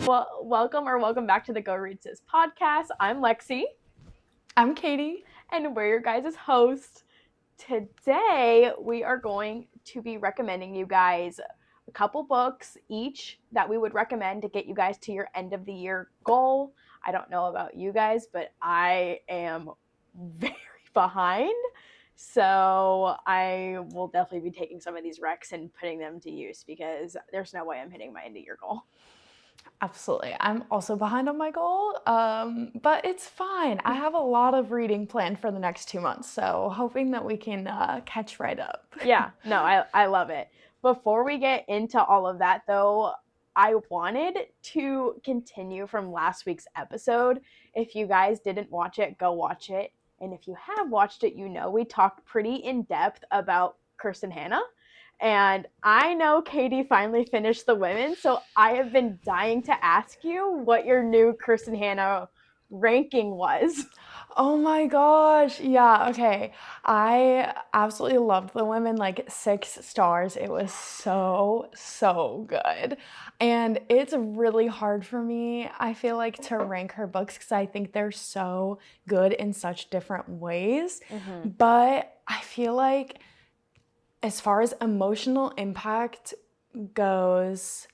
Well, welcome back to the Go Read Sis podcast. I'm Lexie. I'm Kati. And we're your guys' host. Today, we are going to be recommending you guys a couple books each that we would recommend to get you guys to your end of the year goal. I don't know about you guys, but I am very behind. So I will definitely be taking some of these recs and putting them to use because there's no way I'm hitting my end of year goal. Absolutely. I'm also behind on my goal, but it's fine. I have a lot of reading planned for the next 2 months, so hoping that we can catch right up. Yeah, no, I love it. Before we get into all of that, though, I wanted to continue from last week's episode. If you guys didn't watch it, go watch it. And if you have watched it, you know we talked pretty in depth about Kristin Hannah. And I know Kati finally finished The Women, so I have been dying to ask you what your new Kristin Hannah ranking was. Oh my gosh. Yeah, okay. I absolutely loved The Women, like 6 stars. It was so good. And it's really hard for me, I feel like, to rank her books because I think they're so good in such different ways. Mm-hmm. But I feel like as far as emotional impact goes,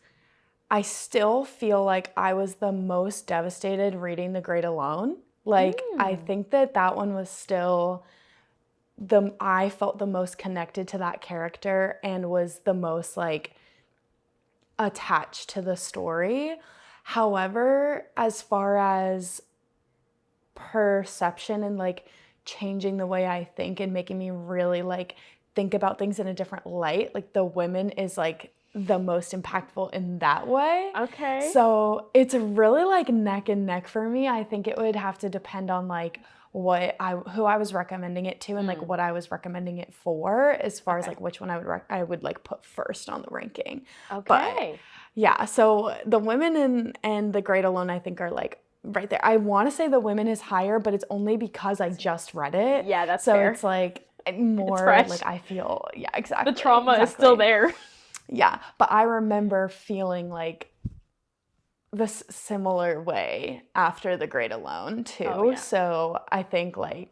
I still feel like I was the most devastated reading The Great Alone. I think that one was still I felt the most connected to that character and was the most attached to the story. However, as far as perception and changing the way I think and making me really think about things in a different light, The Women is the most impactful in that way. Okay. So it's really neck and neck for me. I think it would have to depend on who I was recommending it to and what I was recommending it for, as far as which one I would put first on the ranking. Okay. But yeah, so The Women and The Great Alone I think are right there. I want to say The Women is higher, but it's only because I just read it. Yeah, that's so fair. It's more fresh. I feel, yeah, exactly. The trauma is still there. Yeah, but I remember feeling this similar way after The Great Alone too. Oh, yeah. So I think I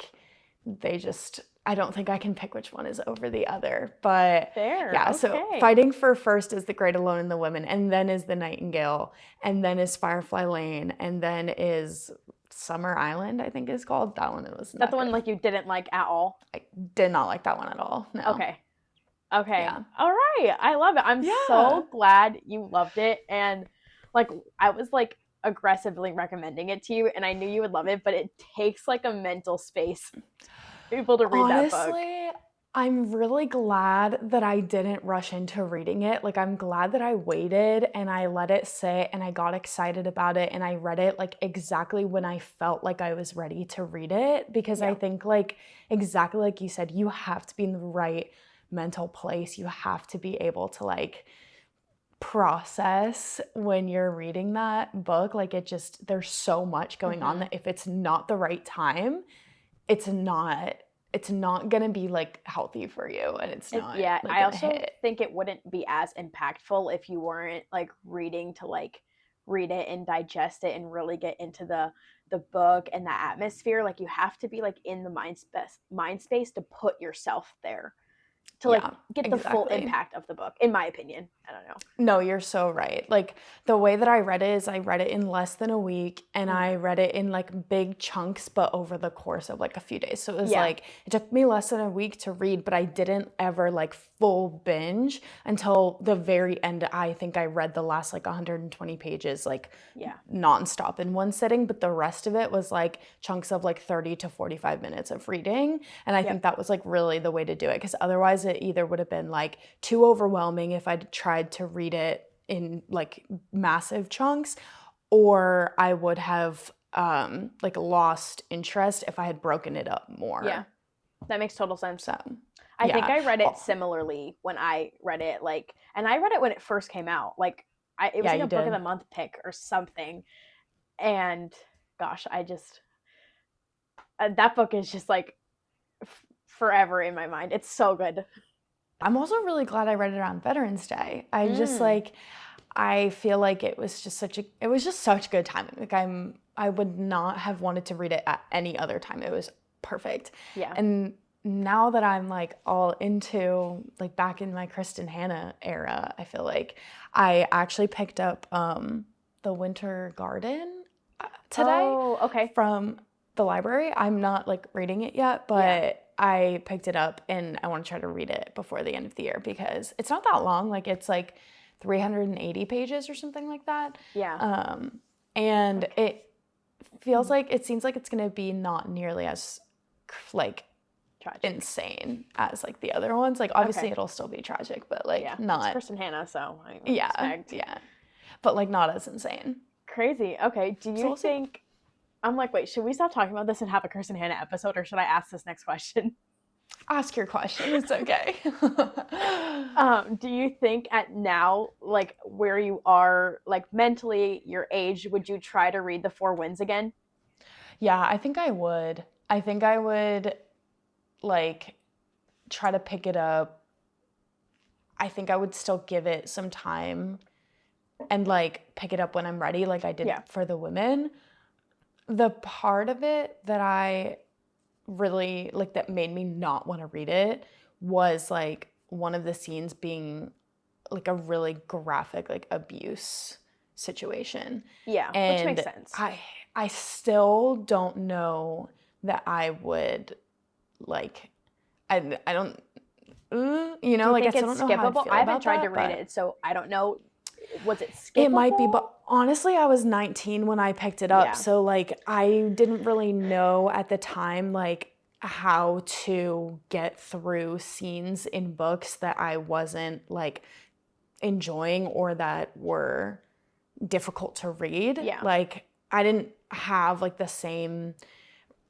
don't think I can pick which one is over the other. But fair. Yeah, okay. So fighting for first is The Great Alone and The Women, and then is The Nightingale, and then is Firefly Lane, and then is Summer Island, I think is called. That one was not That's the good. one you didn't like at all? I did not like that one at all. No. Okay. Yeah. All right. I love it. I'm so glad you loved it. And I was aggressively recommending it to you, and I knew you would love it, but it takes a mental space to be able to read that book. Honestly, I'm really glad that I didn't rush into reading it. I'm glad that I waited and I let it sit and I got excited about it and I read it exactly when I felt like I was ready to read it, because I think exactly like you said, you have to be in the right mental place. You have to be able to process when you're reading that book. There's so much going on that if it's not the right time, it's not gonna be healthy for you, and it's not. Yeah, I also think it wouldn't be as impactful if you weren't reading to read it and digest it and really get into the book and the atmosphere. You have to be in the mind space to put yourself there to get the full impact of the book, in my opinion. I don't know. No, you're so right. The way that I read it is I read it in less than a week, and I read it in big chunks, but over the course of a few days. So it was it took me less than a week to read, but I didn't ever full binge until the very end. I think I read the last 120 pages nonstop in one sitting, but the rest of it was chunks of 30 to 45 minutes of reading. And I think that was really the way to do it, because otherwise it either would have been too overwhelming if I'd tried to read it in massive chunks, or I would have lost interest if I had broken it up more. Yeah, that makes total sense. So I think I read it similarly when I read it, and I read it when it first came out. It was a book of the month pick or something. And gosh, I just, that book is just forever in my mind. It's so good. I'm also really glad I read it on Veterans Day. I just I feel like it was just such good timing. Like I would not have wanted to read it at any other time. It was perfect. Yeah. And now that I'm like all into like back in my Kristin Hannah era, I feel like I actually picked up The Winter Garden today. Oh, okay. From the library. I'm not like reading it yet, but I picked it up and I want to try to read it before the end of the year because it's not that long. Like it's like 380 pages or something like that. Yeah. And it seems like it's going to be not nearly as like tragic. Insane as like the other ones. Like obviously it'll still be tragic, but like not. It's Kristin Hannah, so I expect. Yeah. But like not as insane. Crazy. Okay. Do you think? I'm like, wait, should we stop talking about this and have a Kristin Hannah episode, or should I ask this next question? Ask your question. It's okay. Do you think at now, like where you are, like mentally, your age, would you try to read The Four Winds again? Yeah, I think I would. I think I would like try to pick it up. I think I would still give it some time and like pick it up when I'm ready, like I did for The Women. The part of it that I really like that made me not want to read it was like one of the scenes being like a really graphic like abuse situation. Yeah, and which makes sense. I still don't know that I would like I don't you know, like I still don't know how I'd feel. I haven't tried to read it, so I don't know. Was it skippable? It might be, but honestly, I was 19 when I picked it up. So like I didn't really know at the time like how to get through scenes in books that I wasn't like enjoying or that were difficult to read. Yeah. Like I didn't have like the same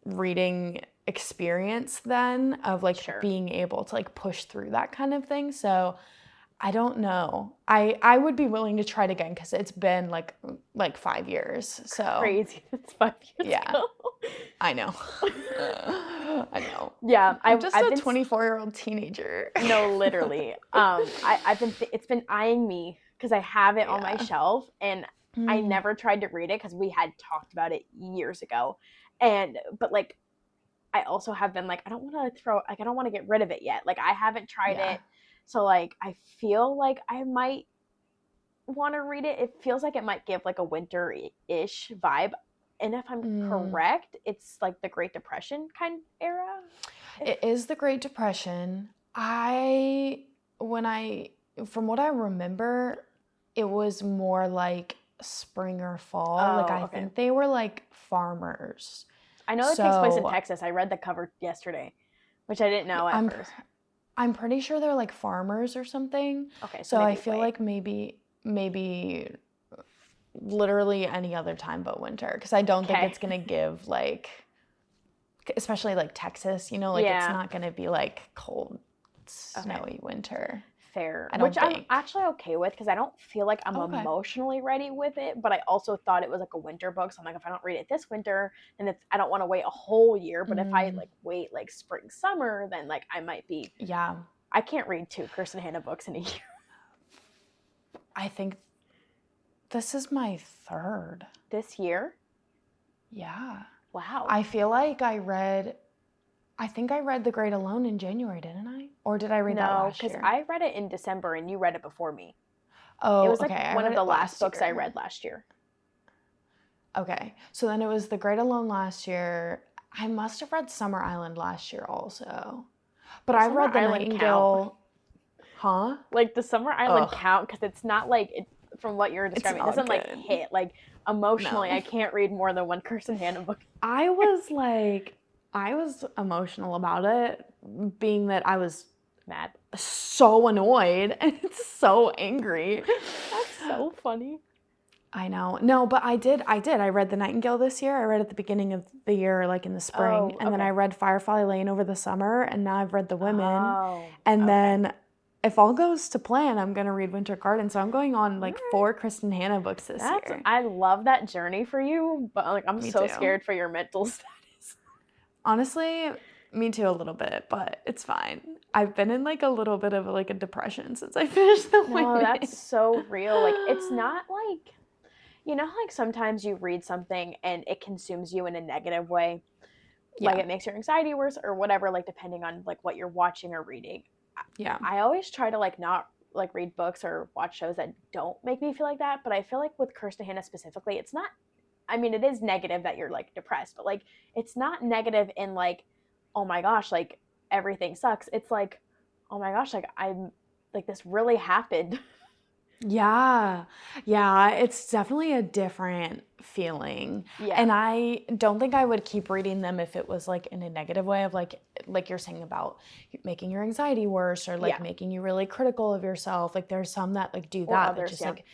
reading experience then of like being able to like push through that kind of thing. So I don't know. I would be willing to try it again because it's been like 5 years. So crazy. It's 5 years ago. I know. I know. Yeah, I'm just a 24-year-old teenager. No, literally. It's been eyeing me because I have it on my shelf and I never tried to read it because we had talked about it years ago. But like I also have been like I don't want to get rid of it yet. Like I haven't tried it. So, like, I feel like I might want to read it. It feels like it might give, like, a winter-ish vibe. And if I'm correct, it's, like, the Great Depression kind of era? It is the Great Depression. From what I remember, it was more, like, spring or fall. I think they were, like, farmers. I know it takes place in Texas. I read the cover yesterday, which I didn't know at first. I'm pretty sure they're like farmers or something. Okay, so I feel like maybe literally any other time but winter because I don't think it's gonna give like, especially like Texas, you know, like it's not gonna be like cold, snowy winter. Fair, which I'm actually okay with because I don't feel like I'm emotionally ready with it, but I also thought it was like a winter book, so I'm like, if I don't read it this winter, then I don't want to wait a whole year, but if I like wait like spring, summer, then like I might be. Yeah. I can't read 2 Kristin Hannah books in a year. I think this is my 3rd. This year? Yeah. Wow. I feel like I think I read The Great Alone in January, didn't I? Or did I read that last year? No, because I read it in December and you read it before me. Oh, it was like one of the last books I read last year. Okay, so then it was The Great Alone last year. I must have read Summer Island last year also. But I read The Nightingale. Huh? Like, does Summer Island count? Because it's not like, from what you're describing, it doesn't like hit. Like, emotionally, I can't read more than one Kristin Hannah book. I was emotional about it, being that I was mad, so annoyed, and so angry. That's so funny. I know. No, but I did. I read The Nightingale this year. I read at the beginning of the year, like in the spring. And then I read Firefly Lane over the summer, and now I've read The Women. And then if all goes to plan, I'm going to read Winter Garden. So I'm going on like 4 Kristin Hannah books this year. I love that journey for you, but like I'm so scared for your mental status. Honestly, Me too, a little bit, but it's fine. I've been in like a little bit of like a depression since I finished the No, Waiting. that's so real. Like, it's not like, you know, like sometimes you read something and it consumes you in a negative way. Like Yeah. it makes your anxiety worse or whatever, like depending on like what you're watching or reading. Yeah. I always try to like not like read books or watch shows that don't make me feel like that. But I feel like with Kristin Hannah specifically, it's not, I mean, it is negative that you're like depressed, but like it's not negative in like, oh my gosh, like everything sucks. It's like, oh my gosh, like I'm like this really happened. Yeah. Yeah, it's definitely a different feeling. Yeah. And I don't think I would keep reading them if it was like in a negative way of like you're saying about making your anxiety worse or like Yeah. making you really critical of yourself. Like there's some that like do Or that others, just yeah. like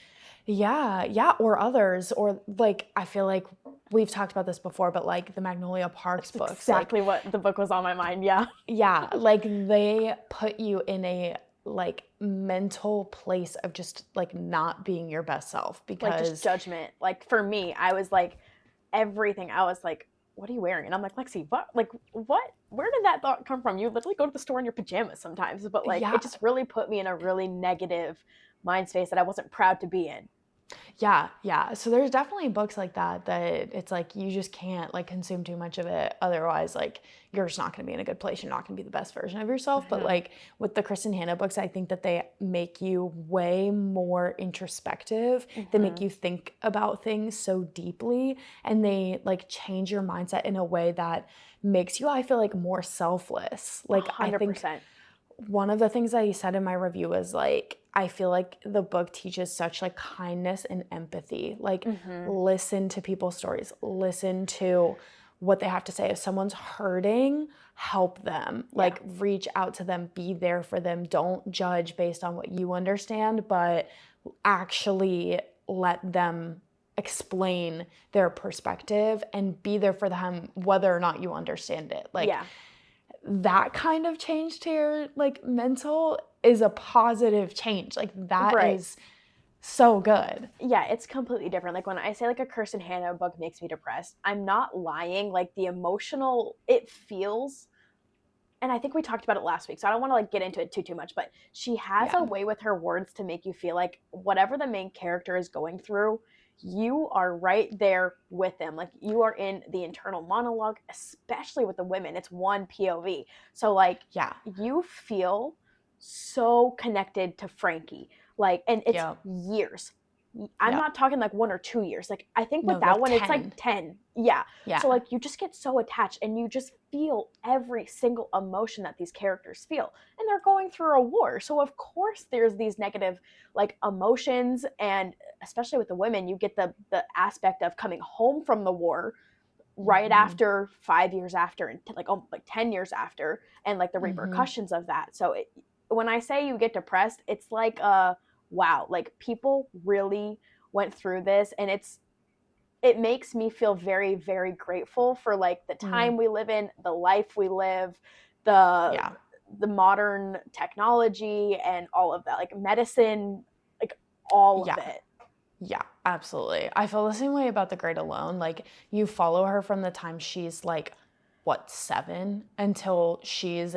or others or like I feel like we've talked about this before, but like the Magnolia Parks books. Exactly what the book was on my mind. Yeah. Yeah, like they put you in a like mental place of just like not being your best self Like because just judgment. Like for me, I was like everything. I was like, what are you wearing? And I'm like, Lexie, what? Like, what? Where did that thought come from? You literally go to the store in your pajamas sometimes, but like, yeah, it just really put me in a really negative mind space that I wasn't proud to be in. yeah. So there's definitely books like that it's like you just can't like consume too much of it. Otherwise, like you're just not going to be in a good place. You're not going to be the best version of yourself. But like with the Kristin Hannah books, I think that they make you way more introspective. They make you think about things so deeply, and they like change your mindset in a way that makes you, I feel like, more selfless. Like I think 100%. one of the things I said in my review was like, I feel like the book teaches such like kindness and empathy. Like listen to people's stories, listen to what they have to say. If someone's hurting, help them. Like reach out to them, be there for them. Don't judge based on what you understand, but actually let them explain their perspective and be there for them whether or not you understand it. Like that kind of change to your like mental is a positive change. Like that is so good. Yeah, it's completely different. Like when I say like a Kristin Hannah book makes me depressed, I'm not lying. Like the emotional, it feels, and I think we talked about it last week, so I don't want to like get into it too much, but she has a way with her words to make you feel like whatever the main character is going through, you are right there with them. Like you are in the internal monologue, especially with the women. It's one POV. So like you feel so connected to Frankie. Like, and it's years. I'm not talking like 1 or 2 years. Like I think with that one, 10. It's like 10. Yeah. So like you just get so attached and you just feel every single emotion that these characters feel. And they're going through a war. So of course there's these negative like emotions, and especially with the women, you get the aspect of coming home from the war right after, 5 years after, and like 10 years after, and like the repercussions of that. So when I say you get depressed, it's like wow, like people really went through this, and it makes me feel very, very grateful for like the time we live in, the life we live, the modern technology and all of that, like medicine, like all of it. Yeah, absolutely. I feel the same way about The Great Alone. Like you follow her from the time she's like 7 until she's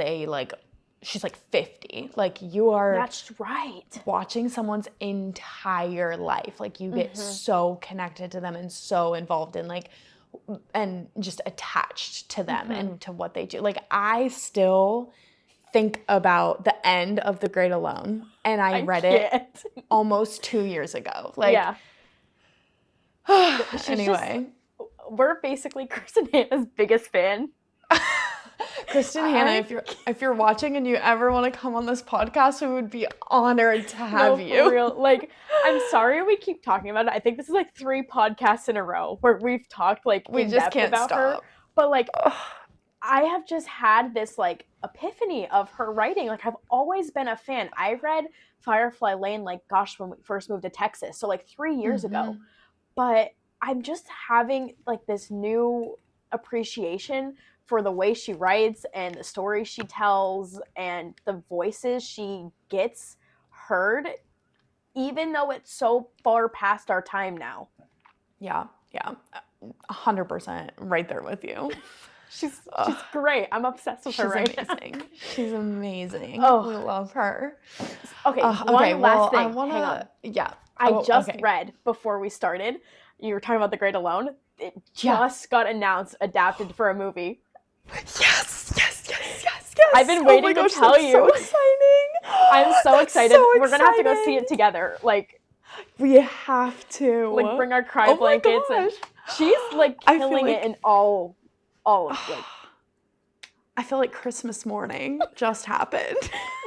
she's like 50. Like you are That's right. watching someone's entire life. Like you get so connected to them and so involved in like and just attached to them and to what they do. Like I still think about the end of The Great Alone, and I read it almost 2 years ago. Like anyway. We're basically Kristin Hannah's biggest fan. Kristin Hannah, if you're watching and you ever want to come on this podcast, we would be honored to have you. For real. Like, I'm sorry we keep talking about it. I think this is like 3 podcasts in a row where we've talked like we in just depth can't about stop. her. But like, I have just had this like epiphany of her writing. Like I've always been a fan. I read Firefly Lane like when we first moved to Texas, so like 3 years ago. But I'm just having like this new appreciation for the way she writes and the stories she tells and the voices she gets heard, even though it's so far past our time now. Yeah, 100% right there with you. She's great. I'm obsessed with her right amazing. now. She's amazing. Oh. We love her. Okay, one last thing. I wanna, hang on. Yeah. I just read before we started, you were talking about The Great Alone. It just got announced, adapted for a movie. Yes. I've been waiting to tell you. So exciting. I'm so excited. So We're going to have to go see it together. Like, we have to. Like, bring our cry blankets. And she's, like, killing it in all of it. I feel like Christmas morning just happened.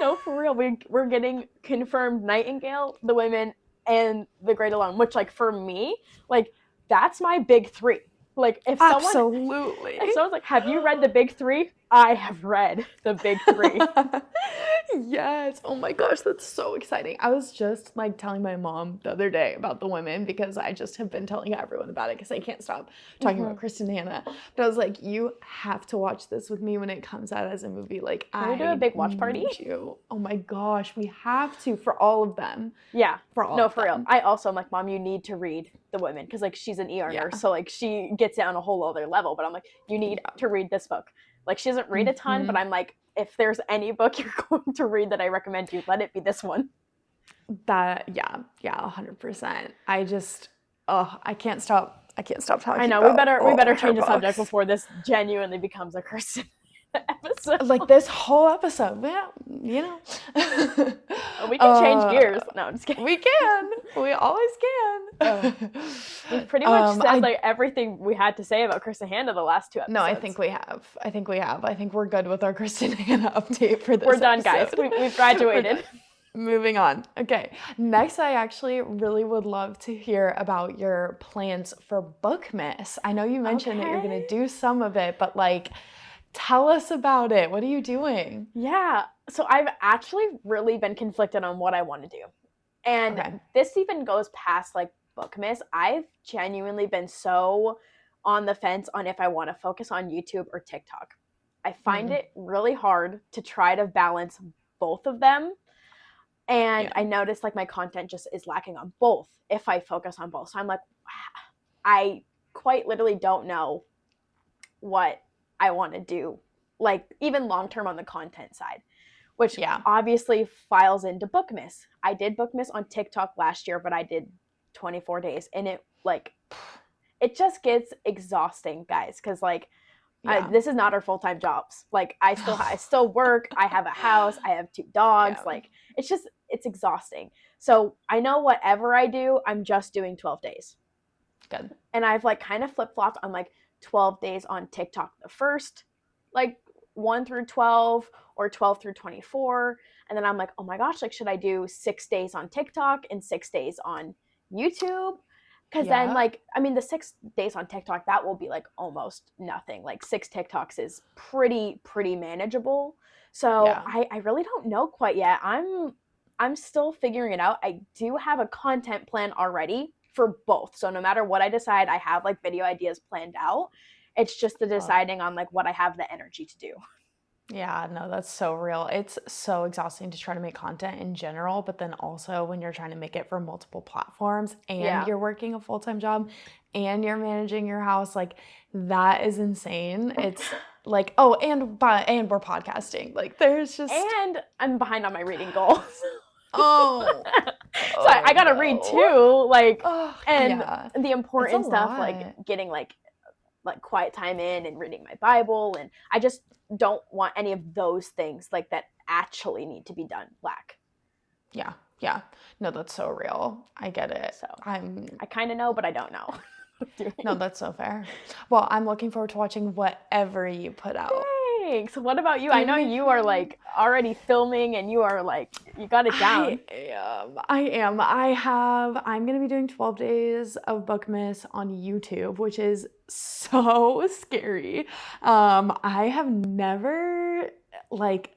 No, for real. We're getting confirmed Nightingale, The Women, and The Great Alone, which, like, for me, like, that's my big three. Like, if someone's like, have you read the big three? I have read the big three. Yes. Oh my gosh, that's so exciting. I was just like telling my mom the other day about The Women because I just have been telling everyone about it because I can't stop talking about Kristin Hannah. But I was like, you have to watch this with me when it comes out as a movie. Like, Can we do a big watch party? Oh my gosh, we have to for all of them. Yeah. For real. I also am like, Mom, you need to read The Women because like she's an ER nurse, so like she gets it on a whole other level. But I'm like, you need to read this book. Like she doesn't read a ton, but I'm like, if there's any book you're going to read that I recommend you, let it be this one. 100%. I just, I can't stop talking. I know we better change the subject before this genuinely becomes a Kristin episode. Like this whole episode, you know. We can change gears. No, I'm just kidding. We can. We always can. We've pretty much said like everything we had to say about Kristin Hannah the last two episodes. No, I think we have. I think we're good with our Kristin Hannah update for this. We're done, guys. We've graduated. Moving on. Okay. Next, I actually really would love to hear about your plans for bookmas. I know you mentioned that you're going to do some of it, but like, tell us about it. What are you doing? Yeah. So I've actually really been conflicted on what I want to do. And this even goes past like bookmas. I've genuinely been so on the fence on if I want to focus on YouTube or TikTok. I find it really hard to try to balance both of them. And I noticed like my content just is lacking on both if I focus on both. So I'm like, I quite literally don't know what I want to do, like even long-term on the content side, which obviously files into bookmas. I did bookmas on TikTok last year, but I did 24 days and it it just gets exhausting, guys. Cause like, this is not our full-time jobs. Like I still work. I have a house. I have 2 dogs. Like it's exhausting. So I know whatever I do, I'm just doing 12 days. Good. And I've like kind of flip-flopped on like 12 days on TikTok the first, like 1 through 12 or 12 through 24. And then I'm like, oh my gosh, like should I do 6 days on TikTok and 6 days on YouTube? Because then like, I mean, the 6 days on TikTok, that will be like almost nothing. Like 6 TikToks is pretty manageable. So I really don't know quite yet. I'm still figuring it out. I do have a content plan already for both. So no matter what I decide, I have like video ideas planned out. It's just the deciding on like what I have the energy to do. Yeah, no, that's so real. It's so exhausting to try to make content in general, but then also when you're trying to make it for multiple platforms and you're working a full-time job and you're managing your house, like that is insane. It's like, and we're podcasting. Like there's just... And I'm behind on my reading goals. So I gotta read too, like, the important stuff, like getting like quiet time in and reading my Bible, and I just don't want any of those things like that actually need to be done lack. Yeah. No, that's so real. I get it. So I kind of know, but I don't know. No, that's so fair. Well, I'm looking forward to watching whatever you put out. Thanks. What about you? I know you are like already filming and you are like, you got it down. I am. I'm going to be doing 12 days of bookmas on YouTube, which is so scary. I have never like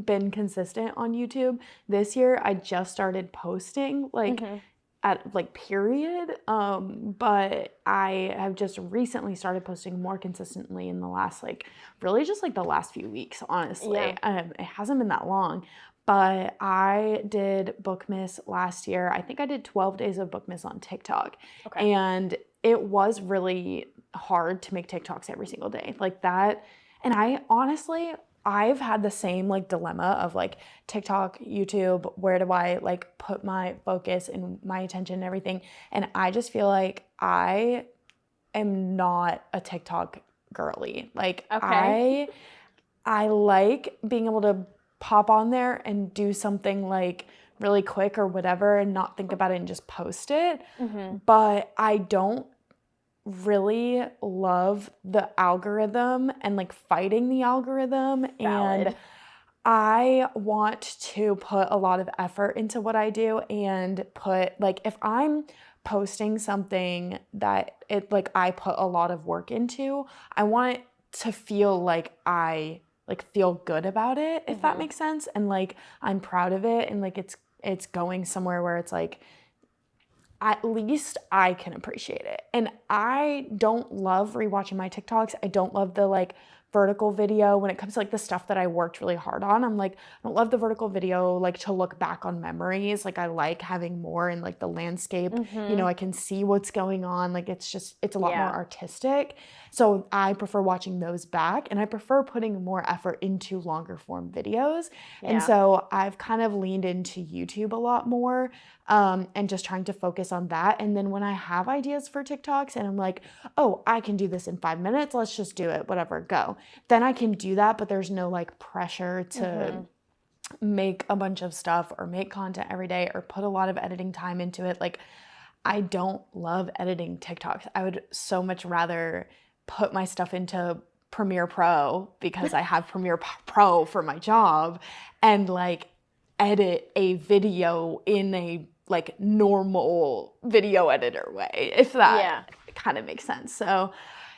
been consistent on YouTube. This year I just started posting at like period. But I have just recently started posting more consistently in the last really just the last few weeks, honestly. It hasn't been that long, but I did bookmas last year. I think I did 12 days of bookmas on TikTok. And it was really hard to make TikToks every single day. Like that. And I've had the same like dilemma of like TikTok, YouTube, where do I like put my focus and my attention and everything? And I just feel like I am not a TikTok girly. Like Okay. I like being able to pop on there and do something like really quick or whatever and not think about it and just post it. But I don't really love the algorithm and like fighting the algorithm. Valid. And I want to put a lot of effort into what I do and put like if I'm posting something that it like I put a lot of work into, I want it to feel like I like feel good about it, if that makes sense, and like I'm proud of it and like it's going somewhere where it's like at least I can appreciate it. And I don't love rewatching my TikToks. I don't love the like vertical video when it comes to like the stuff that I worked really hard on. I'm like, I don't love the vertical video like to look back on memories. Like I like having more in like the landscape. You know, I can see what's going on. Like it's a lot more artistic. So I prefer watching those back and I prefer putting more effort into longer form videos. And so I've kind of leaned into YouTube a lot more and just trying to focus on that. And then when I have ideas for TikToks and I'm like, oh, I can do this in 5 minutes, let's just do it, whatever, go. Then I can do that, but there's no like pressure to make a bunch of stuff or make content every day or put a lot of editing time into it. Like I don't love editing TikToks. I would so much rather put my stuff into Premiere Pro because I have Premiere Pro for my job and like edit a video in a like normal video editor way, if that kind of makes sense. So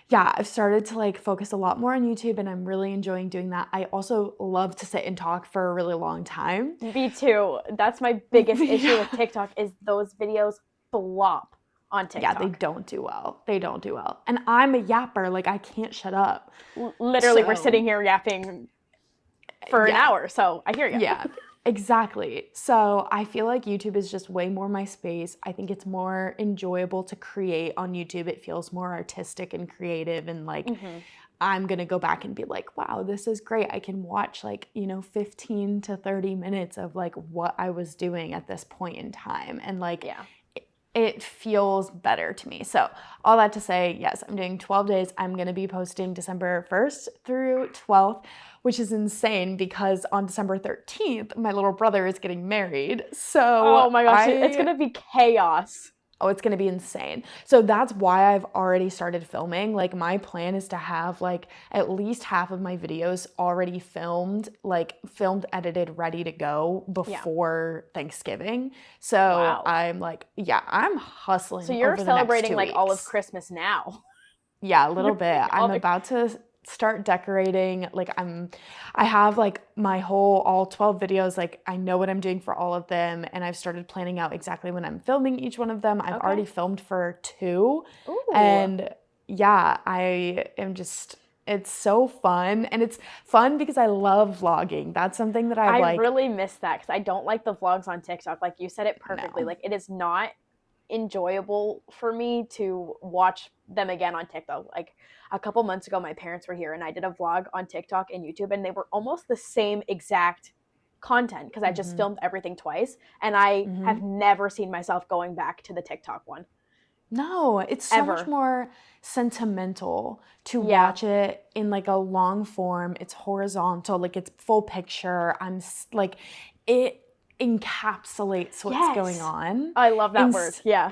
yeah, I've started to like focus a lot more on YouTube and I'm really enjoying doing that. I also love to sit and talk for a really long time. Me too. That's my biggest issue with TikTok is those videos flop on TikTok. Yeah, they don't do well. They don't do well. And I'm a yapper. Like I can't shut up. Literally, we're sitting here yapping for an hour. So I hear you. Yeah. Exactly. So I feel like YouTube is just way more my space. I think it's more enjoyable to create on YouTube. It feels more artistic and creative and like I'm going to go back and be like, wow, this is great. I can watch like, 15 to 30 minutes of like what I was doing at this point in time. And like, it feels better to me. So all that to say, yes, I'm doing 12 days. I'm going to be posting December 1st through 12th, which is insane because on December 13th, my little brother is getting married. So oh my gosh, it's going to be chaos. Oh, it's going to be insane. So that's why I've already started filming. Like my plan is to have like at least half of my videos already filmed, edited, ready to go before Thanksgiving. So I'm like, I'm hustling. So you're over celebrating the next 2 like all of weeks. Christmas now. Yeah, a little bit. I'm about to start decorating. Like I have like my all 12 videos. Like I know what I'm doing for all of them. And I've started planning out exactly when I'm filming each one of them. I've already filmed for 2. Ooh. And I am just, it's so fun. And it's fun because I love vlogging. That's something that I really miss that because I don't like the vlogs on TikTok. Like you said it perfectly. No. Like it is not enjoyable for me to watch them again on TikTok. Like a couple months ago, my parents were here and I did a vlog on TikTok and YouTube and they were almost the same exact content because I just filmed everything twice and I have never seen myself going back to the TikTok one. No, it's so much more sentimental to watch it in like a long form. It's horizontal, like it's full picture. I'm like, it encapsulates what's going on. I love that word. Yeah.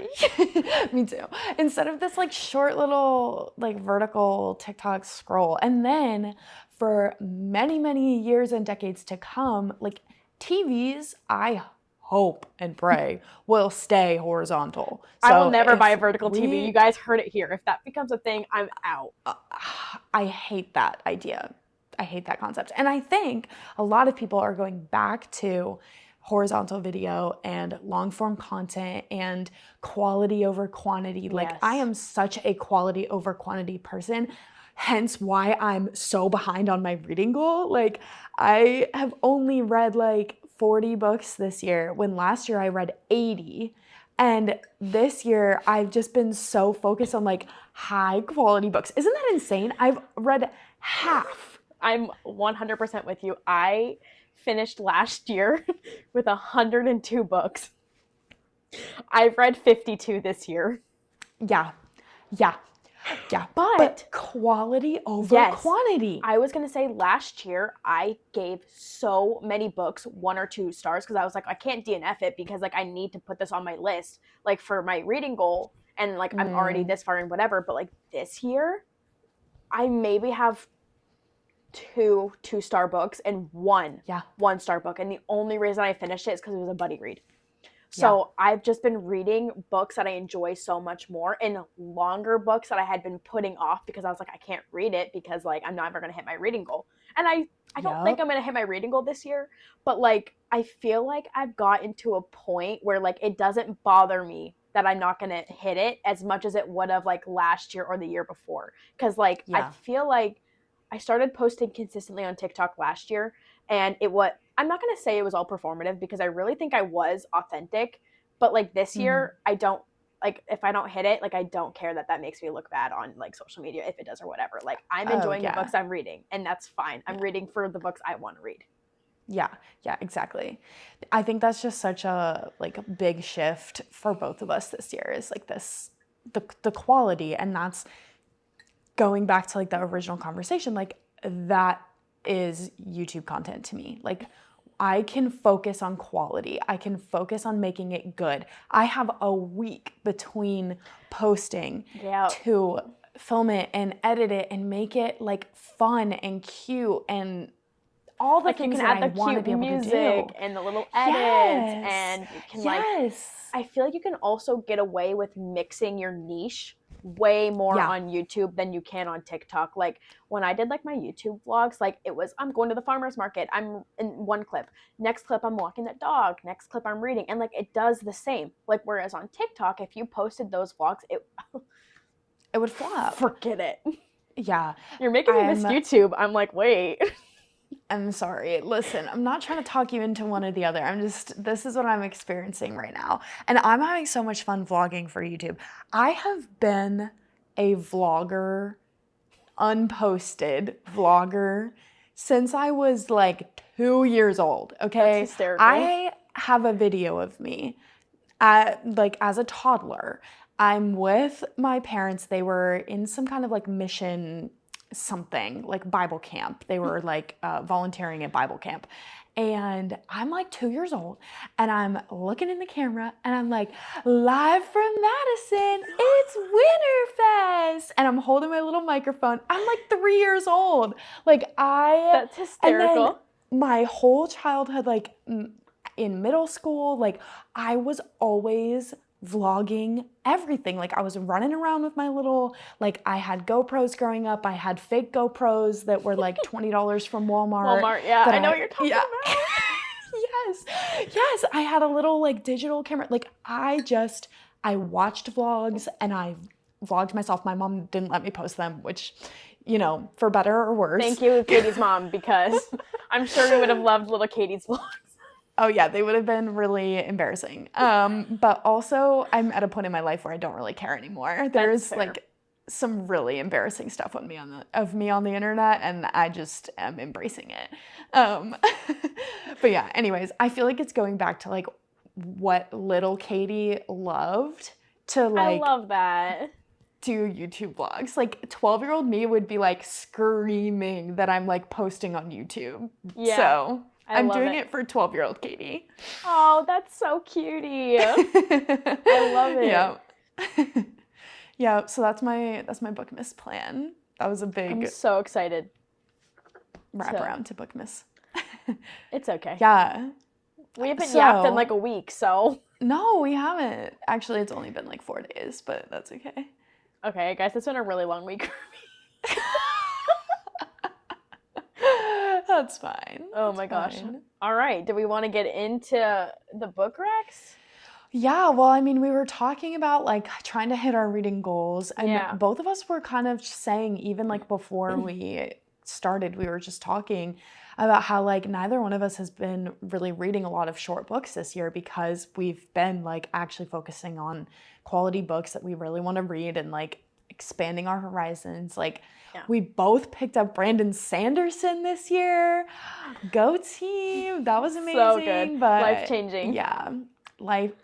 Me too. Instead of this like short little like vertical TikTok scroll. And then for many, many years and decades to come, like TVs, I hope and pray will stay horizontal. So I will never buy a vertical TV. You guys heard it here. If that becomes a thing, I'm out. I hate that idea. I hate that concept. And I think a lot of people are going back to horizontal video and long form content and quality over quantity. Like I am such a quality over quantity person, hence why I'm so behind on my reading goal. Like I have only read like 40 books this year when last year I read 80. And this year, I've just been so focused on like high quality books. Isn't that insane? I've read half. I'm 100% with you. I finished last year with 102 books. I've read 52 this year. Yeah. But quality over quantity. I was going to say last year, I gave so many books 1 or 2 stars because I was like, I can't DNF it because like I need to put this on my list like for my reading goal. And like I'm already this far and whatever. But like this year, I maybe have 2 2-star books and 1 1-star book. And the only reason I finished it is because it was a buddy read. So I've just been reading books that I enjoy so much more and longer books that I had been putting off because I was like, I can't read it because like I'm never going to hit my reading goal. And I don't think I'm going to hit my reading goal this year, but like I feel like I've gotten to a point where like it doesn't bother me that I'm not going to hit it as much as it would have like last year or the year before. Because like I feel like I started posting consistently on TikTok last year, and I'm not going to say it was all performative because I really think I was authentic, but like this year, I don't, like if I don't hit it, like I don't care that makes me look bad on like social media if it does or whatever. Like I'm enjoying the books I'm reading, and that's fine. I'm reading for the books I want to read. Yeah, exactly. I think that's just such a like big shift for both of us this year is like the quality, and that's going back to like the original conversation, like that is YouTube content to me. Like I can focus on quality. I can focus on making it good. I have a week between posting to film it and edit it and make it like fun and cute and all the like things you can that add the I want to cute be able music to do. and the little edits, and you can like I feel like you can also get away with mixing your niche way more on YouTube than you can on TikTok. Like when I did like my YouTube vlogs, like it was I'm going to the farmer's market, I'm in one clip, next clip I'm walking the dog, next clip I'm reading, and like it does the same. Like whereas on TikTok, if you posted those vlogs, it would flop. Forget it. Yeah. You're making me miss YouTube. I'm like, wait. I'm sorry. Listen, I'm not trying to talk you into one or the other. This is what I'm experiencing right now. And I'm having so much fun vlogging for YouTube. I have been a vlogger, unposted vlogger, since I was like 2 years old, okay? That's hysterical. I have a video of me like as a toddler. I'm with my parents. They were in some kind of like mission something, like Bible camp. They were like volunteering at Bible camp. And I'm like 2 years old and I'm looking in the camera and I'm like, live from Madison, it's Winterfest. And I'm holding my little microphone. I'm like 3 years old. That's hysterical. And then my whole childhood, like in middle school, like I was always vlogging everything. Like I was running around with my little, like I had GoPros growing up. I had fake GoPros that were like $20 from Walmart. I know what you're talking about. Yes. I had a little like digital camera. Like I watched vlogs and I vlogged myself. My mom didn't let me post them, which, you know, for better or worse. Thank you, Katie's mom, because I'm sure we would have loved little Katie's vlogs. Oh yeah, they would have been really embarrassing. But also I'm at a point in my life where I don't really care anymore. There's like some really embarrassing stuff of me on the internet, and I just am embracing it. But yeah, anyways, I feel like it's going back to like what little Katie loved to like. I love that. Do YouTube vlogs. Like 12-year-old me would be like screaming that I'm like posting on YouTube. Yeah. So I'm doing it for 12-year-old Katie. Oh, that's so cutie. I love it. Yeah. Yeah, so that's my bookmas plan. That was a big I'm so excited. Wraparound to bookmas. It's okay. Yeah. We haven't yapped in like a week, so. No, we haven't. Actually, it's only been like 4 days, but that's okay. Okay, guys, it's been a really long week for me. That's fine. Oh my gosh. All right. Do we want to get into the book recs? Yeah, well, I mean, we were talking about like trying to hit our reading goals, and both of us were kind of saying, even like before we started, we were just talking about how like neither one of us has been really reading a lot of short books this year because we've been like actually focusing on quality books that we really want to read and like expanding our horizons. Like we both picked up Brandon Sanderson this year. Go team. That was amazing. So good. But life-changing. Yeah.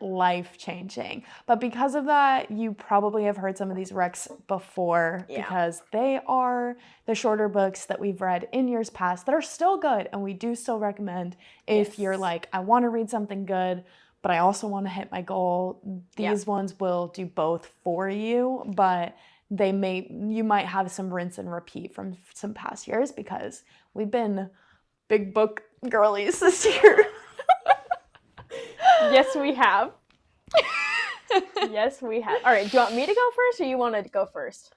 Life-changing. But because of that, you probably have heard some of these recs before because they are the shorter books that we've read in years past that are still good, and we do still recommend if you're like, I want to read something good, but I also want to hit my goal. These ones will do both for you, but you might have some rinse and repeat from some past years because we've been big book girlies this year. Yes, we have. Yes, we have. All right, do you want me to go first or you want to go first?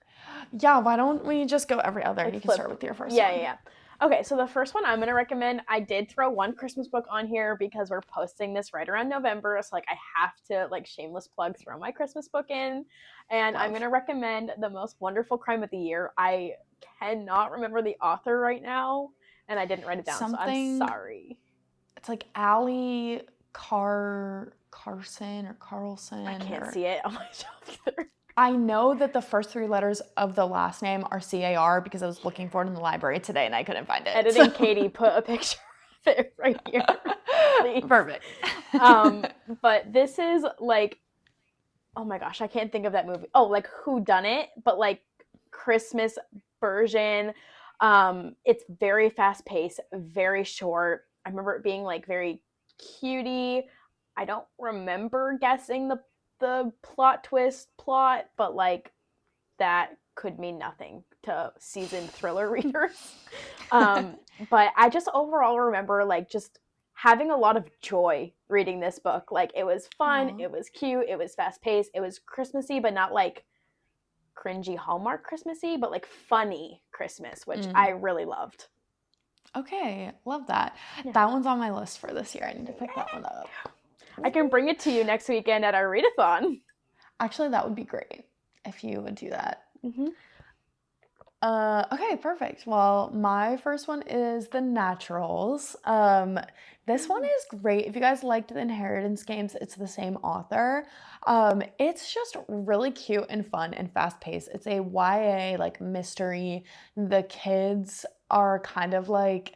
Yeah, why don't we just go every other? You can start with your first one. Yeah. Okay, so the first one I'm going to recommend, I did throw one Christmas book on here because we're posting this right around November, so like I have to like shameless plug throw my Christmas book in, and I'm going to recommend The Most Wonderful Crime of the Year. I cannot remember the author right now, and I didn't write it down, so I'm sorry. It's like Allie Carson or Carlson. I can't see it on my shelf either. I know that the first 3 letters of the last name are CAR because I was looking for it in the library today and I couldn't find it. Editing Katie, put a picture of it right here. Please. Perfect. But this is like, oh my gosh, I can't think of that movie. Oh, like Who Done It, but like Christmas version. It's very fast paced, very short. I remember it being like very cutie. I don't remember guessing the plot twist, but like that could mean nothing to seasoned thriller readers. But I just overall remember like just having a lot of joy reading this book. Like it was fun, it was cute, it was fast paced, it was Christmassy, but not like cringy Hallmark Christmassy, but like funny Christmas, which I really loved. Okay, love that. Yeah. That one's on my list for this year. I need to pick that one up. I can bring it to you next weekend at our readathon. Actually, that would be great if you would do that. Mm-hmm. Okay, perfect. Well, my first one is The Naturals. This one is great. If you guys liked the Inheritance Games, it's the same author. It's just really cute and fun and fast-paced. It's a YA like mystery. The kids are kind of like,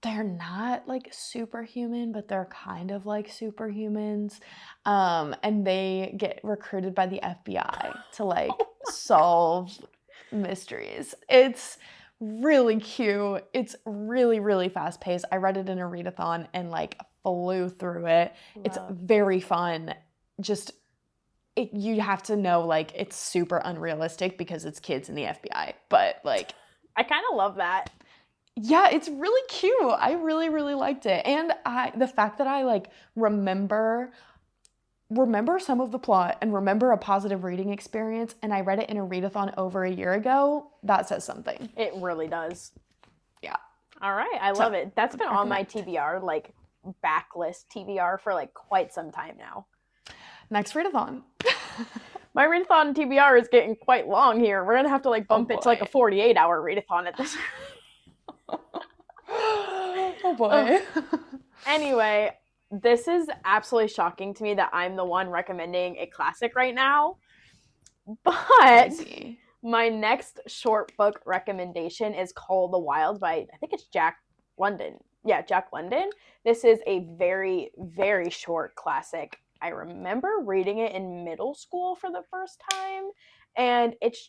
they're not like superhuman, but they're kind of like superhumans. And they get recruited by the FBI to like solve mysteries. It's really cute. It's really, really fast paced. I read it in a readathon and like flew through it. Wow. It's very fun. Just you have to know like it's super unrealistic because it's kids in the FBI, but like I kind of love that. Yeah, it's really cute. I really, really liked it. And the fact that I like remember some of the plot and remember a positive reading experience, and I read it in a readathon over a year ago, that says something. It really does. Yeah. All right, I love it. That's been on my TBR, like backlist TBR for like quite some time now. Next readathon. My readathon TBR is getting quite long here. We're going to have to like bump it to like a 48-hour readathon at this Oh boy. Anyway, this is absolutely shocking to me that I'm the one recommending a classic right now. But my next short book recommendation is Call the Wild by, I think it's Jack London. Yeah, Jack London. This is a very, very short classic. I remember reading it in middle school for the first time, and it's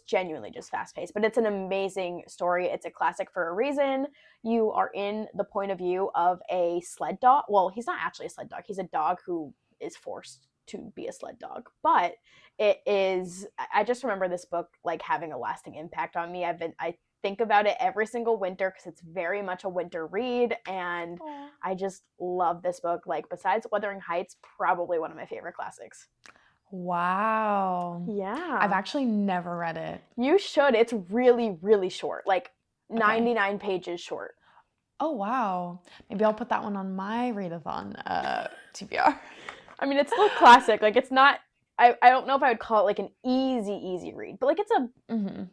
genuinely just fast-paced, but it's an amazing story. It's a classic for a reason. You are in the point of view of a sled dog. Well, he's not actually a sled dog. He's a dog who is forced to be a sled dog. But I just remember this book like having a lasting impact on me. I think about it every single winter because it's very much a winter read, and I just love this book. Like besides Wuthering Heights, probably one of my favorite classics. Wow. Yeah. I've actually never read it. You should. It's really, really short. Like 99 pages short. Oh, wow. Maybe I'll put that one on my readathon TBR. I mean, it's still classic. Like, it's not I don't know if I would call it like an easy read, but like it's a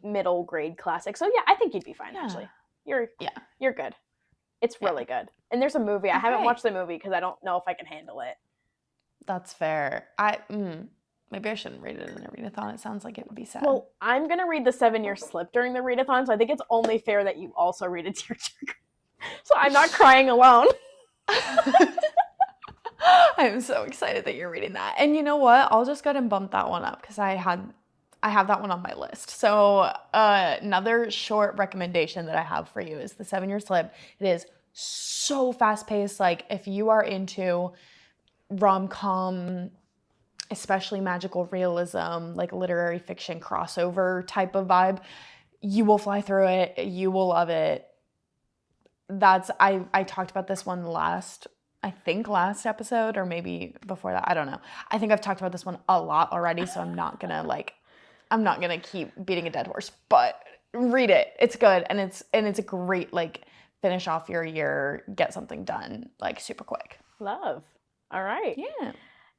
middle grade classic. So yeah, I think you'd be fine actually. You're good. It's really good. And there's a movie. I haven't watched the movie because I don't know if I can handle it. That's fair. Maybe I shouldn't read it in a readathon. It sounds like it would be sad. Well, I'm gonna read the 7-Year Slip during the readathon, so I think it's only fair that you also read a tearjerker. So I'm not crying alone. I'm so excited that you're reading that. And you know what? I'll just go ahead and bump that one up because I have that one on my list. So another short recommendation that I have for you is the 7-Year Slip. It is so fast-paced. Like if you are into rom-com, especially magical realism, like literary fiction crossover type of vibe, you will fly through it. You will love it. I talked about this one last episode, or maybe before that. I don't know. I think I've talked about this one a lot already, so I'm not gonna keep beating a dead horse. But read it. It's good, and it's a great like finish off your year, get something done like super quick. Love. All right. Yeah.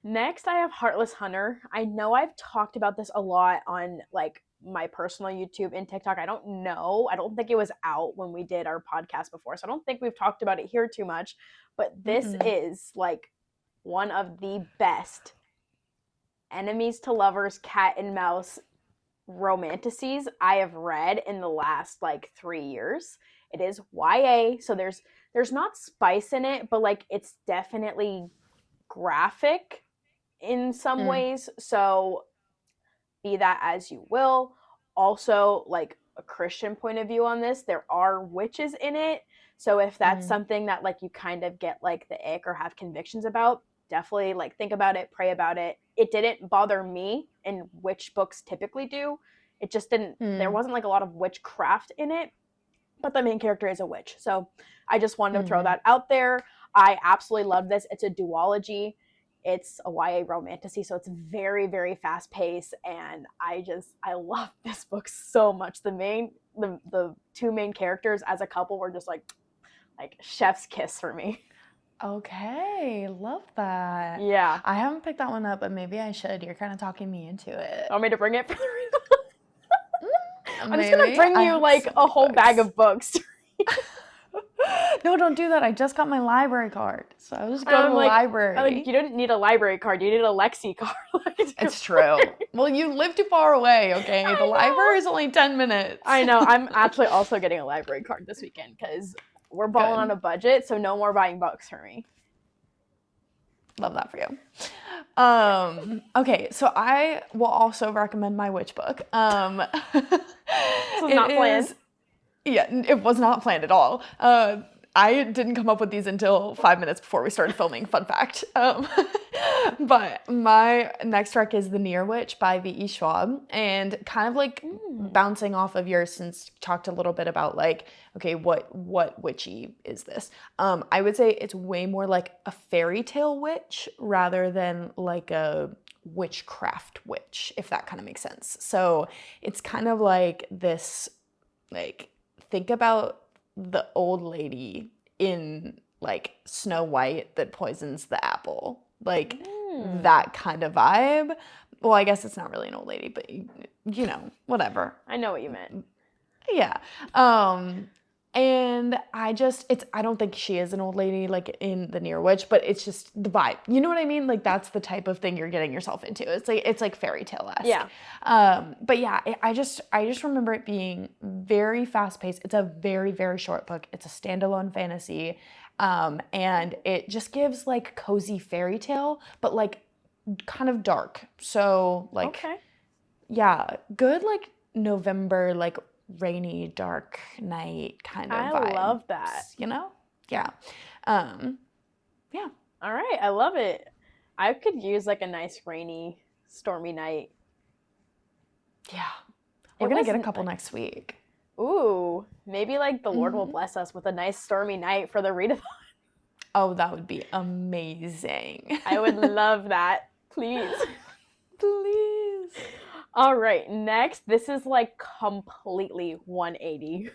Next, I have Heartless Hunter. I know I've talked about this a lot on like my personal YouTube and TikTok. I don't know. I don't think it was out when we did our podcast before, so I don't think we've talked about it here too much. But this is like one of the best enemies to lovers, cat and mouse romanticides I have read in the last like 3 years. It is YA, so there's not spice in it, but like it's definitely graphic in some ways. So be that as you will. Also, like a Christian point of view on this, there are witches in it. So if that's something that like you kind of get like the ick or have convictions about, definitely like think about it, pray about it. It didn't bother me, and witch books typically do. It just didn't, there wasn't like a lot of witchcraft in it, but the main character is a witch. So I just wanted to throw that out there. I absolutely love this. It's a duology. It's a YA romantasy, so it's very, very fast paced, and I love this book so much. The two main characters as a couple were just like chef's kiss for me. Okay, love that. Yeah. I haven't picked that one up, but maybe I should. You're kind of talking me into it. Want me to bring it for the read? I'm just gonna bring you like a whole bag of books. No, don't do that. I just got my library card, so I was just go to the library. You didn't need a library card. You need a Lexie card. It's true. Well, you live too far away, okay? The library is only 10 minutes. I know. I'm actually also getting a library card this weekend because we're balling on a budget, so no more buying books for me. Love that for you. Okay, so I will also recommend my witch book. This was not planned. Yeah, it was not planned at all. I didn't come up with these until 5 minutes before we started filming, fun fact. But my next rec is The Near Witch by V.E. Schwab, and kind of like bouncing off of yours, since you talked a little bit about like, okay, what witchy is this? I would say it's way more like a fairy tale witch rather than like a witchcraft witch, if that kind of makes sense. So it's kind of like this, like, think about the old lady in like Snow White that poisons the apple, like that kind of vibe. Well, I guess it's not really an old lady, but you know, whatever. I know what you meant. Yeah. And I don't think she is an old lady like in The Near Witch, but it's just the vibe. You know what I mean? Like that's the type of thing you're getting yourself into. It's like fairy tale-esque. Yeah. But yeah, I just remember it being very fast paced. It's a very, very short book. It's a standalone fantasy. And it just gives like cozy fairy tale, but like kind of dark. So like, yeah, good like November, like rainy, dark night kind of vibe. I love that. You know? Yeah. Yeah. All right. I love it. I could use like a nice rainy, stormy night. Yeah. We're going to get a couple next week. Ooh. Maybe like the Lord will bless us with a nice stormy night for the readathon. Oh, that would be amazing. I would love that. Please. Please. All right, next, this is like completely 180.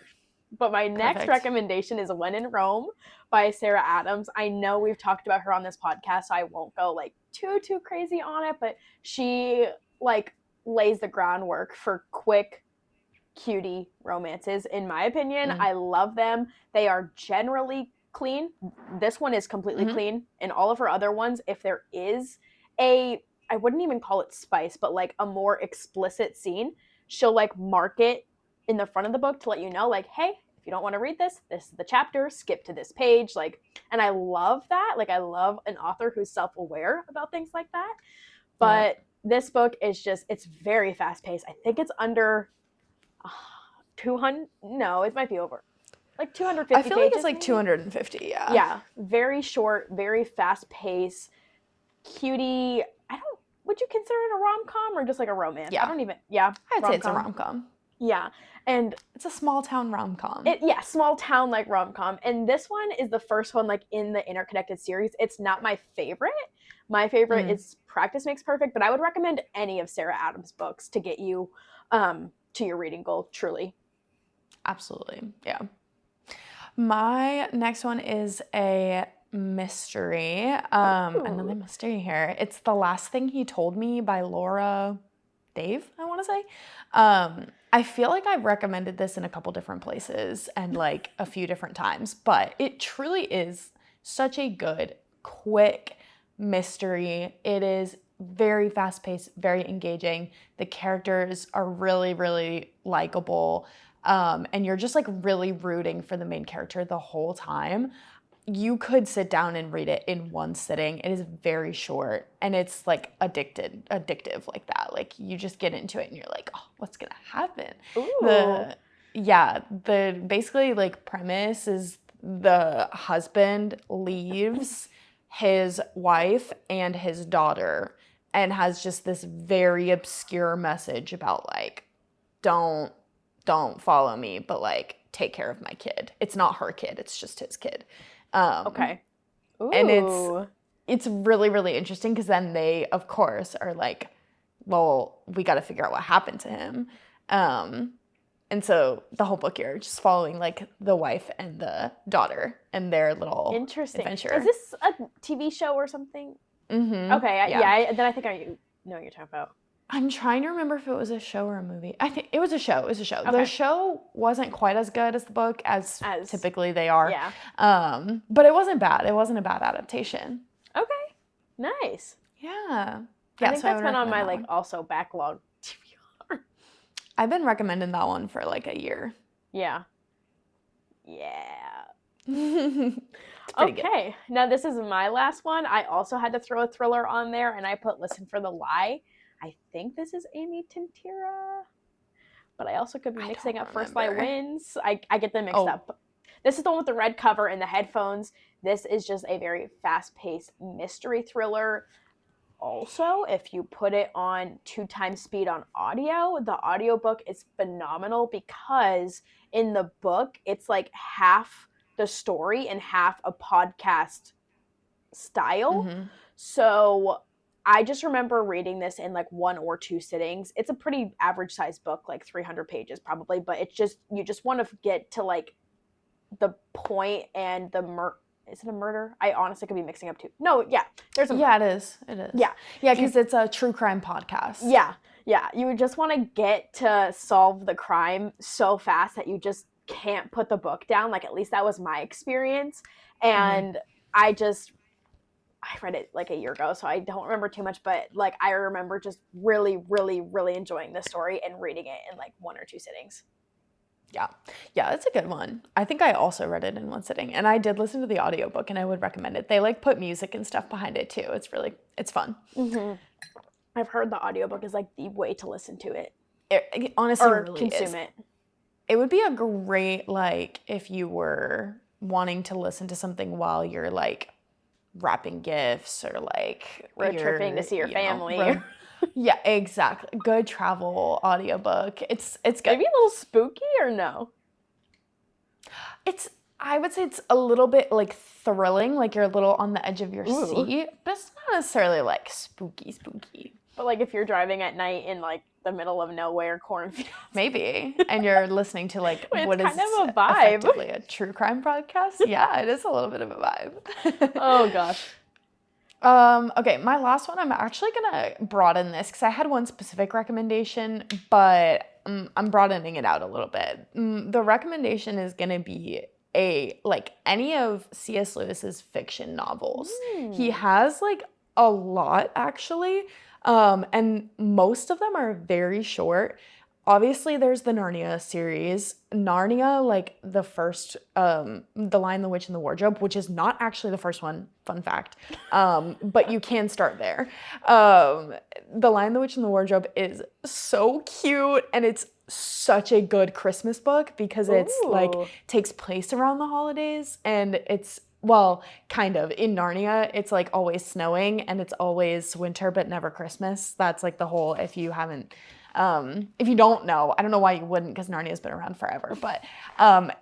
But my next recommendation is When in Rome by Sarah Adams. I know we've talked about her on this podcast, so I won't go like too crazy on it, but she like lays the groundwork for quick cutie romances, in my opinion. I love them. They are generally clean. This one is completely clean. And all of her other ones, if there is I wouldn't even call it spice, but like a more explicit scene, she'll like mark it in the front of the book to let you know, like, hey, if you don't want to read this, this is the chapter, skip to this page. Like, and I love that. Like, I love an author who's self-aware about things like that. But this book is just, it's very fast-paced. I think it's under 200, no, it might be over. Like 250 I feel pages, like it's like maybe? 250, yeah. Yeah, very short, very fast-paced, cutie. Would you consider it a rom-com or just like a romance? Yeah. I don't even, I'd say it's a rom-com. Yeah, and it's a small town rom-com. Small town like rom-com. And this one is the first one like in the interconnected series. It's not my favorite. My favorite is Practice Makes Perfect, but I would recommend any of Sarah Adams' books to get you to your reading goal, truly. Absolutely, yeah. My next one is a mystery. Another mystery here. It's The Last Thing He Told Me by Laura Dave, I want to say. I feel like I've recommended this in a couple different places and like a few different times, but it truly is such a good, quick mystery. It is very fast-paced, very engaging. The characters are really, really likable. And you're just like really rooting for the main character the whole time. You could sit down and read it in one sitting. It is very short and it's like addictive like that. Like you just get into it and you're like, oh, what's gonna happen? Ooh. The basically like premise is the husband leaves his wife and his daughter and has just this very obscure message about like, don't follow me, but like take care of my kid. It's not her kid, it's just his kid. Okay. Ooh. And it's really, really interesting because then they, of course, are like, well, we got to figure out what happened to him. And so the whole book you're just following like the wife and the daughter and their little adventure. Is this a TV show or something? Mm-hmm. Okay. Yeah. Then I think I know what you're talking about. I'm trying to remember if it was a show or a movie. I think it was a show. It was a show. Okay. The show wasn't quite as good as the book as typically they are. Yeah. But it wasn't bad. It wasn't a bad adaptation. Okay. Nice. Yeah. I think that's been on my like also backlog TBR. I've been recommending that one for like a year. Yeah. Okay. Good. Now this is my last one. I also had to throw a thriller on there and I put Listen for the Lie. I think this is Amy Tintera, but I also could be mixing up First Lie Wins. I get them mixed up. This is the one with the red cover and the headphones. This is just a very fast-paced mystery thriller. Also, if you put it on 2x speed on audio, the audiobook is phenomenal because in the book, it's like half the story and half a podcast style. Mm-hmm. So I just remember reading this in like 1 or 2 sittings. It's a pretty average sized book, like 300 pages probably, but it's just, you just want to get to like the point and the is it a murder? I honestly could be mixing up too. No, yeah. There's a it is. It is. Yeah. Yeah, because it's a true crime podcast. Yeah. Yeah. You would just want to get to solve the crime so fast that you just can't put the book down. Like at least that was my experience. And I read it like a year ago, so I don't remember too much, but like I remember just really, really, really enjoying this story and reading it in like 1 or 2 sittings. Yeah, it's a good one. I think I also read it in 1 sitting, and I did listen to the audiobook, and I would recommend it. They like put music and stuff behind it too. It's fun. Mm-hmm. I've heard the audiobook is like the way to listen to it. It honestly or really consume it. It would be a great, like, if you were wanting to listen to something while you're like wrapping gifts or like road tripping to see your family. Yeah, exactly. Good travel audiobook. It's good. Maybe a little spooky or no? I would say it's a little bit like thrilling, like you're a little on the edge of your seat, but it's not necessarily like spooky. But like if you're driving at night in like the middle of nowhere cornfield. Maybe. And you're listening to like what is kind of a vibe. Effectively a true crime podcast. Yeah, it is a little bit of a vibe. Oh gosh. Okay, my last one, I'm actually gonna broaden this because I had one specific recommendation, but I'm broadening it out a little bit. The recommendation is gonna be any of C.S. Lewis's fiction novels. He has like a lot actually, and most of them are very short. Obviously, there's the Narnia series. Narnia, like the first, The Lion, the Witch, and the Wardrobe, which is not actually the first one, fun fact, but you can start there. The Lion, the Witch, and the Wardrobe is so cute, and it's such a good Christmas book because it's like takes place around the holidays, and it's, well, kind of. In Narnia, it's like always snowing, and it's always winter, but never Christmas. That's like the whole, if you don't know, I don't know why you wouldn't, because Narnia's been around forever, but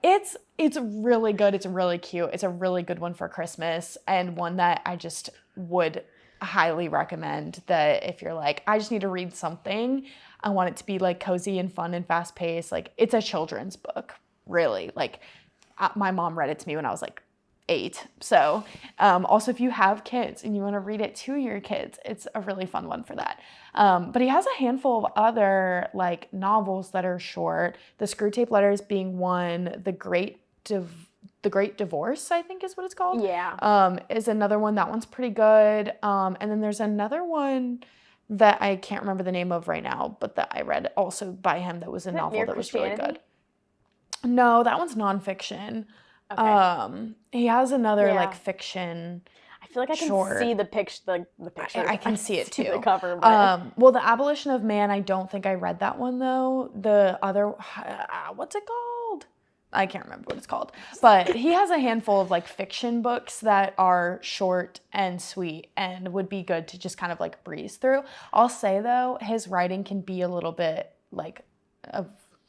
it's really good. It's really cute. It's a really good one for Christmas, and one that I just would highly recommend, that if you're like, I just need to read something, I want it to be like cozy and fun and fast paced. Like, it's a children's book, really. Like, my mom read it to me when I was like 8. So also, if you have kids and you want to read it to your kids, it's a really fun one for that. But he has a handful of other like novels that are short. The Screwtape Letters being one. The Great Divorce, I think is what it's called. Yeah. Is another one. That one's pretty good. And then there's another one that I can't remember the name of right now, but that I read also by him that was a novel that was really good. No, that one's nonfiction. Okay. He has another like fiction. I feel like I can see the picture. The picture. I can see it too. The cover. But... well, The Abolition of Man. I don't think I read that one though. The other, what's it called? I can't remember what it's called. But he has a handful of like fiction books that are short and sweet and would be good to just kind of like breeze through. I'll say though, his writing can be a little bit like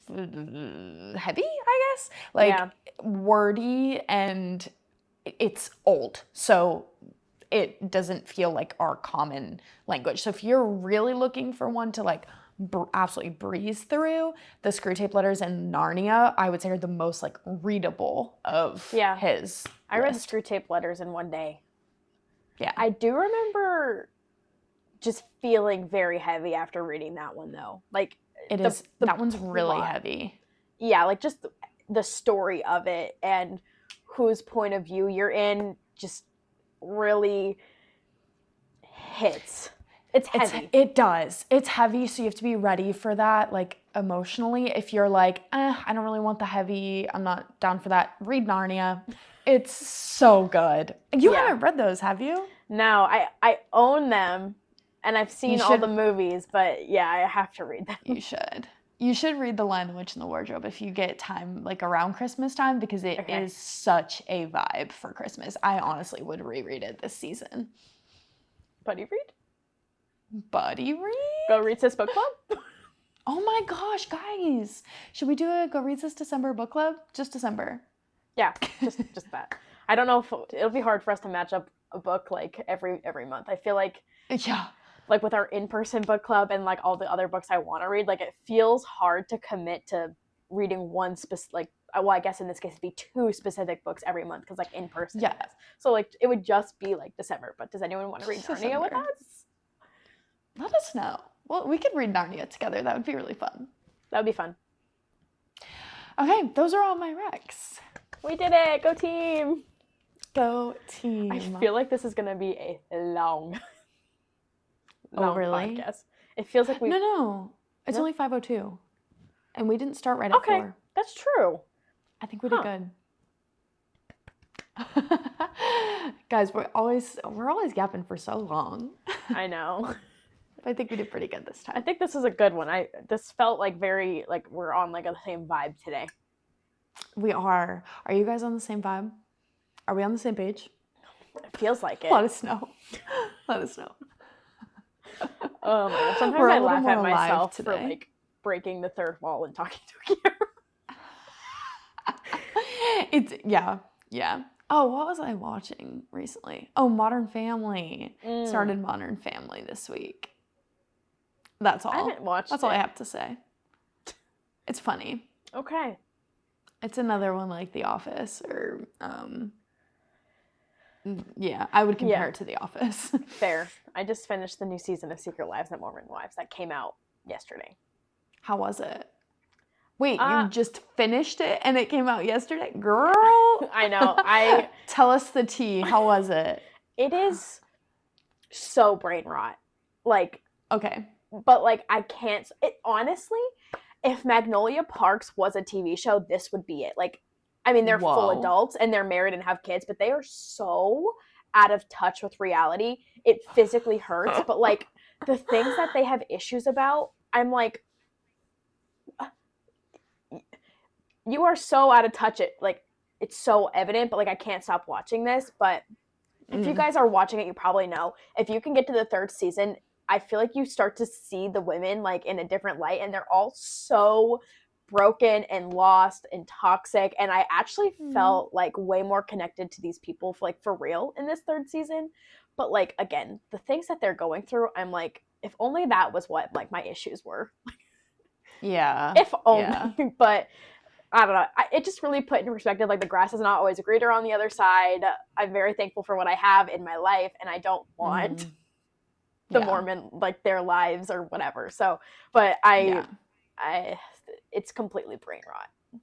heavy, I guess, like wordy, and it's old, so it doesn't feel like our common language. So if you're really looking for one to like absolutely breeze through, the Screwtape Letters and Narnia, I would say, are the most like readable of his. I read Screwtape Letters in one day. Yeah, I do remember just feeling very heavy after reading that one though. Like, that one's really heavy. Yeah, like just the story of it and whose point of view you're in just really hits. It's heavy. It does. It's heavy, so you have to be ready for that, like emotionally. If you're like, I don't really want the heavy, I'm not down for that, read Narnia. It's so good. You haven't read those, have you? No, I own them. And I've seen all the movies, but yeah, I have to read them. You should. You should read The Lion, the Witch, and the Wardrobe if you get time, like around Christmas time, because it is such a vibe for Christmas. I honestly would reread it this season. Buddy read? Buddy read? Go Read Sis book club? Oh my gosh, guys. Should we do a Go Read Sis December book club? Just December. Yeah, just that. I don't know if it'll be hard for us to match up a book like every month. I feel like like with our in-person book club and like all the other books I want to read, like it feels hard to commit to reading one specific, well, I guess in this case it'd be 2 specific books every month because like in person. Yeah. So like it would just be like December. But does anyone want to read Narnia with us? Let us know. Well, we could read Narnia together. That would be really fun. That would be fun. Okay, those are all my recs. We did it. Go team. Go team. I feel like this is gonna be a long really? podcast. It feels like No. It's only 5:02. And we didn't start right at 4. Okay, that's true. I think we did good. Guys, we're always gapping for so long. I know. I think we did pretty good this time. I think this is a good one. This felt like very like we're on like the same vibe today. We are. Are you guys on the same vibe? Are we on the same page? It feels like it. Let us know. Let us know. Oh my gosh. Sometimes I laugh at myself for like breaking the third wall and talking to a camera. Yeah. Oh, what was I watching recently? Oh, Modern Family. Started Modern Family this week. That's all. I haven't watched That's it. all I have to say. It's funny. Okay. It's another one like The Office or, yeah, I would compare it to The Office. Fair. I just finished the new season of Secret Lives of Mormon Wives that came out yesterday. How was it? Wait, you just finished it and it came out yesterday? Girl! I know. Tell us the tea. How was it? It is so brain rot. Like, okay. But, like, I can't... honestly, if Magnolia Parks was a TV show, this would be it. Like, I mean, they're full adults and they're married and have kids, but they are so out of touch with reality. It physically hurts. But, like, the things that they have issues about, I'm like... You are so out of touch. It's so evident, but, like, I can't stop watching this. But if you guys are watching it, you probably know. If you can get to the 3rd season, I feel like you start to see the women, like, in a different light, and they're all so broken and lost and toxic. And I actually felt, like, way more connected to these people, for real in this 3rd season. But, like, again, the things that they're going through, I'm like, if only that was what, like, my issues were. Yeah. If only. Yeah. But... I don't know. It just really put into perspective, like, the grass is not always greener on the other side. I'm very thankful for what I have in my life, and I don't want the Mormon, like, their lives or whatever. So, but it's completely brain rot.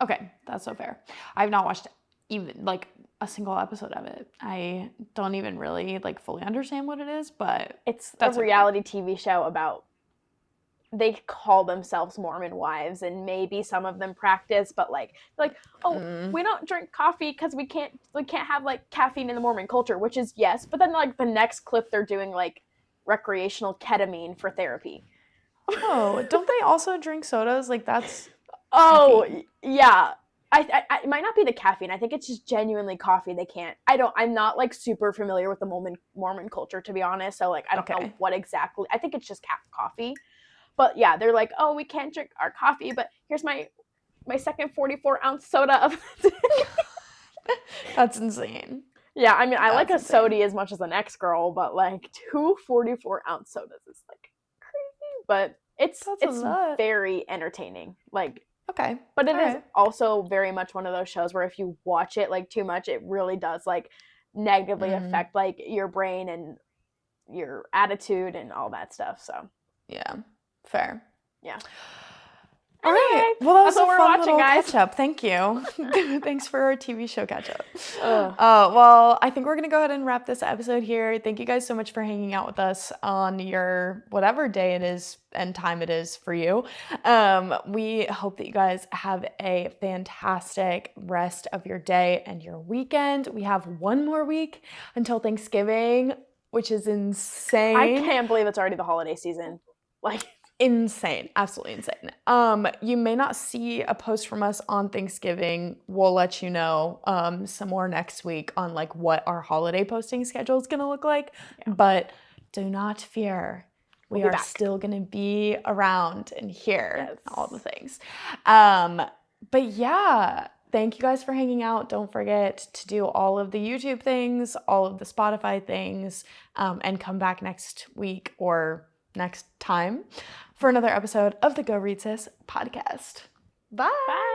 Okay, that's so fair. I've not watched even, like, a single episode of it. I don't even really, like, fully understand what it is, but it's a reality TV show about... They call themselves Mormon wives, and maybe some of them practice, but like, we don't drink coffee because we can't have, like, caffeine in the Mormon culture, which is yes, but then, like, the next clip they're doing, like, recreational ketamine for therapy. Oh, don't they also drink sodas? Like, that's... caffeine. Yeah. It might not be the caffeine. I think it's just genuinely coffee. They can't... I'm not, like, super familiar with the Mormon culture, to be honest, so, like, I don't know what exactly... I think it's just coffee. But yeah, they're like, oh, we can't drink our coffee, but here's my second 44-ounce soda of the day. That's insane. Yeah, I mean, I like a soda as much as the next girl, but, like, 2 44-ounce sodas is, like, crazy. But it's very entertaining. Like, okay. But it is also very much one of those shows where if you watch it, like, too much, it really does, like, negatively affect, like, your brain and your attitude and all that stuff. So yeah. Fair. Yeah. All right. Well, that was a fun little catch-up. Thank you. Thanks for our TV show catch-up. Well, I think we're going to go ahead and wrap this episode here. Thank you guys so much for hanging out with us on your whatever day it is and time it is for you. We hope that you guys have a fantastic rest of your day and your weekend. We have one more week until Thanksgiving, which is insane. I can't believe it's already the holiday season. Like... Insane. Absolutely insane. You may not see a post from us on Thanksgiving. We'll let you know some more next week on, like, what our holiday posting schedule is going to look like. Yeah. But do not fear. We are still going to be around and here. Yes. All the things. But yeah, thank you guys for hanging out. Don't forget to do all of the YouTube things, all of the Spotify things, and come back next week or next time for another episode of the Go Read Sis podcast. Bye. Bye.